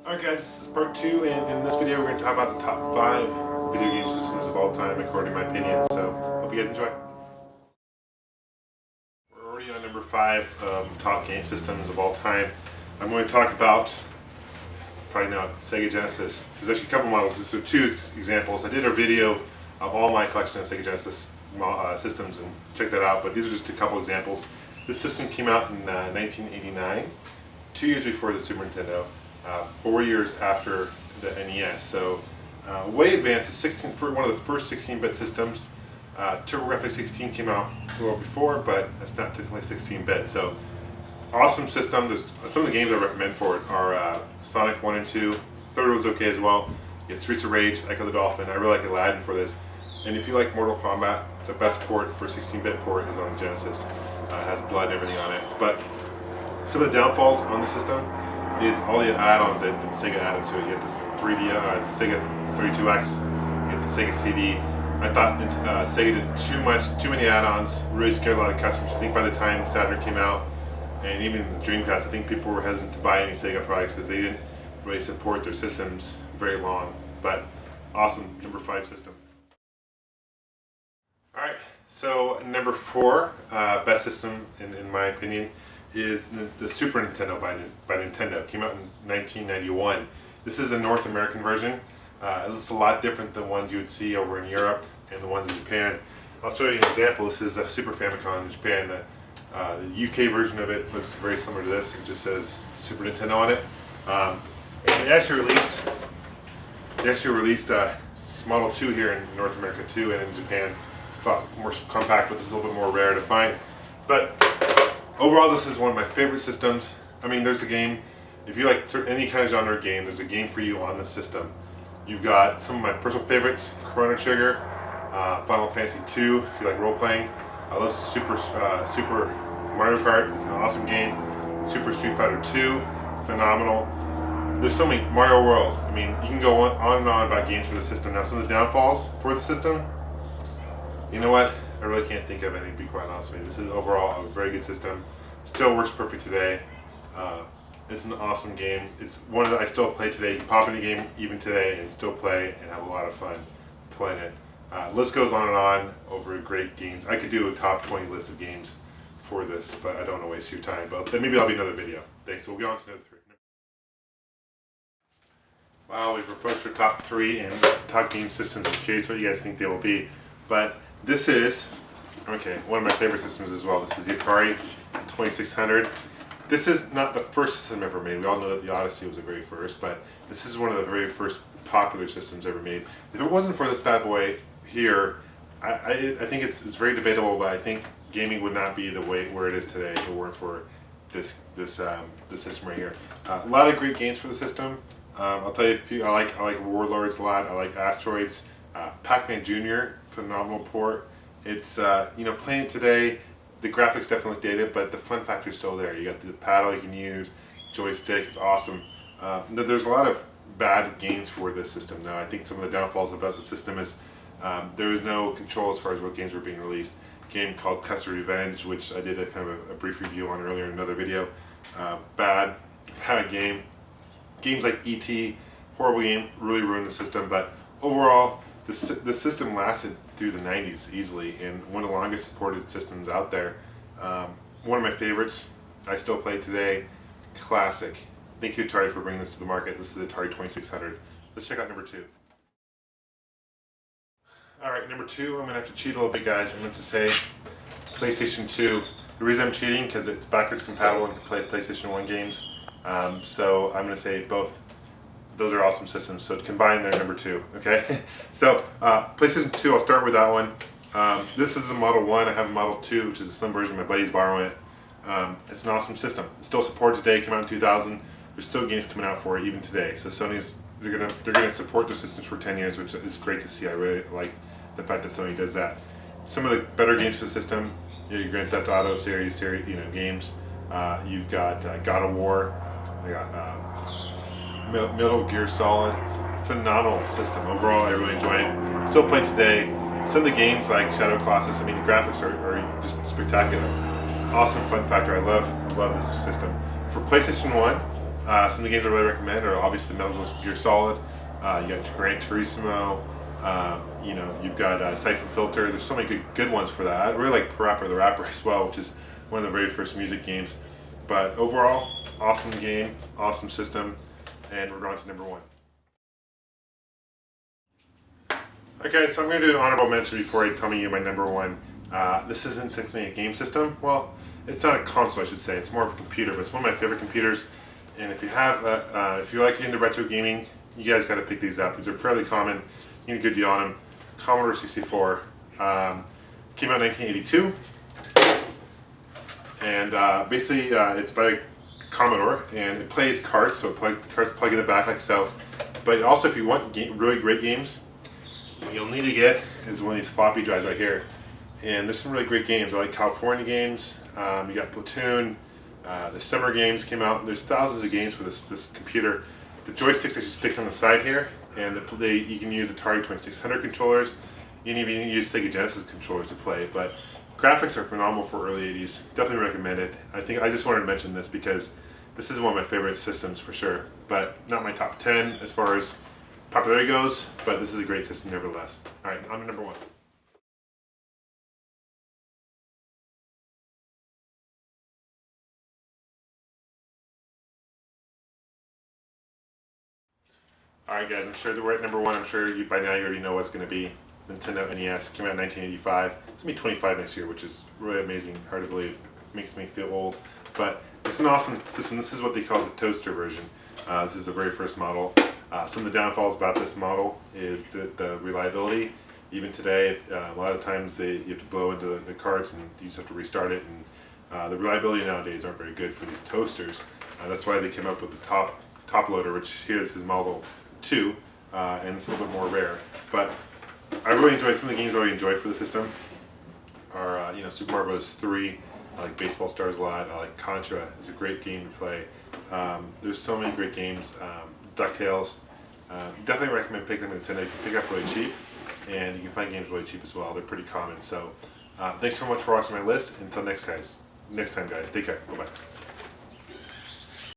Alright guys, this is part 2, and in this video we're going to talk about the top 5 video game systems of all time according to my opinion, so hope you guys enjoy. We're already on number 5 top game systems of all time. I'm going to talk about, probably now, Sega Genesis. There's actually a couple models, so 2 examples. I did a video of all my collection of Sega Genesis systems, and check that out, but these are just a couple examples. This system came out in 1989, 2 years before the Super Nintendo. 4 years after the NES, so way advanced. One of the first 16-bit systems. TurboGrafx 16 came out a little before, but that's not technically 16-bit. So awesome system. There's some of the games I recommend for it are Sonic 1 and 2. Third one's okay as well. You get Streets of Rage, Echo the Dolphin. I really like Aladdin for this. And if you like Mortal Kombat, the best port for 16-bit port is on Genesis. It has blood and everything on it. But some of the downfalls on the system is all the add-ons that Sega added to it. You get this 3D, Sega 32X, you get the Sega CD. I thought Sega did too many add-ons, really scared a lot of customers. I think by the time the Saturn came out, and even the Dreamcast, I think people were hesitant to buy any Sega products because they didn't really support their systems very long. But awesome, number 5 system. Alright, so number 4 best system in my opinion is the Super Nintendo by Nintendo. It came out in 1991. This is the North American version. It's a lot different than ones you would see over in Europe and the ones in Japan. I'll show you an example. This is the Super Famicom in Japan. The UK version of it looks very similar to this. It just says Super Nintendo on it. And they actually released Model 2 here in North America too, and in Japan. More compact, but this is a little bit more rare to find. But overall, this is one of my favorite systems. I mean, there's a game, if you like any kind of genre game, there's a game for you on this system. You've got some of my personal favorites, Chrono Trigger, Final Fantasy II, if you like role-playing. I love Super Mario Kart, it's an awesome game. Super Street Fighter II, phenomenal. There's so many, Mario World. I mean, you can go on and on about games for the system. Now, some of the downfalls for the system, you know what? I really can't think of any, to be quite honest with you. This is overall a very good system. Still works perfect today. It's an awesome game. It's one that I still play today. You can pop in a game even today and still play and have a lot of fun playing it. List goes on and on over great games. I could do a top 20 list of games for this, but I don't want to waste your time. But maybe that'll be another video. Thanks. So we'll get on to number 3. Wow, we've approached our top 3 and top game systems. I'm curious what you guys think they will be. But this is, okay, one of my favorite systems as well. This is the Atari 2600. This is not the first system ever made. We all know that the Odyssey was the very first, but this is one of the very first popular systems ever made. If it wasn't for this bad boy here, I think it's very debatable, but I think gaming would not be the way where it is today if it weren't for this system right here. A lot of great games for the system. I'll tell you a few. I like Warlords a lot. I like Asteroids. Pac-Man Jr., phenomenal port. It's playing it today, the graphics definitely look dated, but the fun factor is still there. You got the paddle you can use, joystick, it's awesome. There's a lot of bad games for this system though. I think some of the downfalls about the system is there is no control as far as what games were being released. A game called Custer Revenge, which I did a kind of a brief review on earlier in another video. Bad game. Games like E.T., horrible game, really ruined the system, but overall, the system lasted through the 90s easily, and one of the longest supported systems out there. One of my favorites, I still play today, classic. Thank you Atari for bringing this to the market. This is the Atari 2600. Let's check out number 2. Alright, number 2, I'm going to have to cheat a little bit guys. I'm going to say PlayStation 2. The reason I'm cheating, because it's backwards compatible and can play PlayStation 1 games. So I'm going to say both. Those are awesome systems, so combine they're number 2, okay? So, PlayStation 2, I'll start with that one. This is the Model 1, I have a Model 2, which is some version my buddy's borrowing it. It's an awesome system. It's still supported today, came out in 2000. There's still games coming out for it even today. So they're gonna support their systems for 10 years, which is great to see. I really like the fact that Sony does that. Some of the better games for the system, your Grand Theft Auto series, games. You've got God of War, you got Metal Gear Solid, phenomenal system. Overall, I really enjoy it. Still play today. Some of the games like Shadow Colossus, I mean, the graphics are just spectacular. Awesome fun factor. I love this system. For PlayStation 1, Some of the games I really recommend are obviously Metal Gear Solid. You got Gran Turismo. You know, you've got Siphon Filter. There's so many good ones for that. I really like Parappa the Rapper as well, which is one of the very first music games. But overall, awesome game, awesome system, and we're on to number 1. Okay, so I'm going to do an honorable mention before I tell you my number 1. This isn't technically a game system. Well, it's not a console, I should say. It's more of a computer, but it's one of my favorite computers. And if you have, if you're like into retro gaming, you guys got to pick these up. These are fairly common. You get a good deal on them. Commodore 64 came out in 1982, and basically it's by Commodore, and it plays cards. So the cards plug in the back like so. But also, if you want really great games, what you'll need to get is one of these floppy drives right here. And there's some really great games. I like California games. You got Platoon. The summer games came out. There's thousands of games for this computer. The joysticks actually stick on the side here, and you can use Atari 2600 controllers. You can even use Sega Genesis controllers to play. But graphics are phenomenal for early 80s. Definitely recommend it. I just wanted to mention this because this is one of my favorite systems for sure. But not my top 10 as far as popularity goes. But this is a great system nevertheless. All right, on to number 1. Alright guys, I'm sure that we're at number 1. I'm sure by now you already know what's going to be. Nintendo NES came out in 1985. It's going to be 25 next year, which is really amazing. Hard to believe. Makes me feel old. But it's an awesome system. This is what they call the toaster version. This is the very first model. Some of the downfalls about this model is the reliability. Even today, a lot of times you have to blow into the cards and you just have to restart it. And the reliability nowadays aren't very good for these toasters. That's why they came up with the top loader, which here this is model 2, and it's a little bit more rare. But I really enjoyed some of the games I really enjoyed for the system. Are Super Mario Bros. 3. I like Baseball Stars a lot. I like Contra. It's a great game to play. There's so many great games. DuckTales. Definitely recommend picking them at Nintendo. You can pick up really cheap, and you can find games really cheap as well. They're pretty common. So thanks so much for watching my list. Until next time, guys. Take care. Bye bye.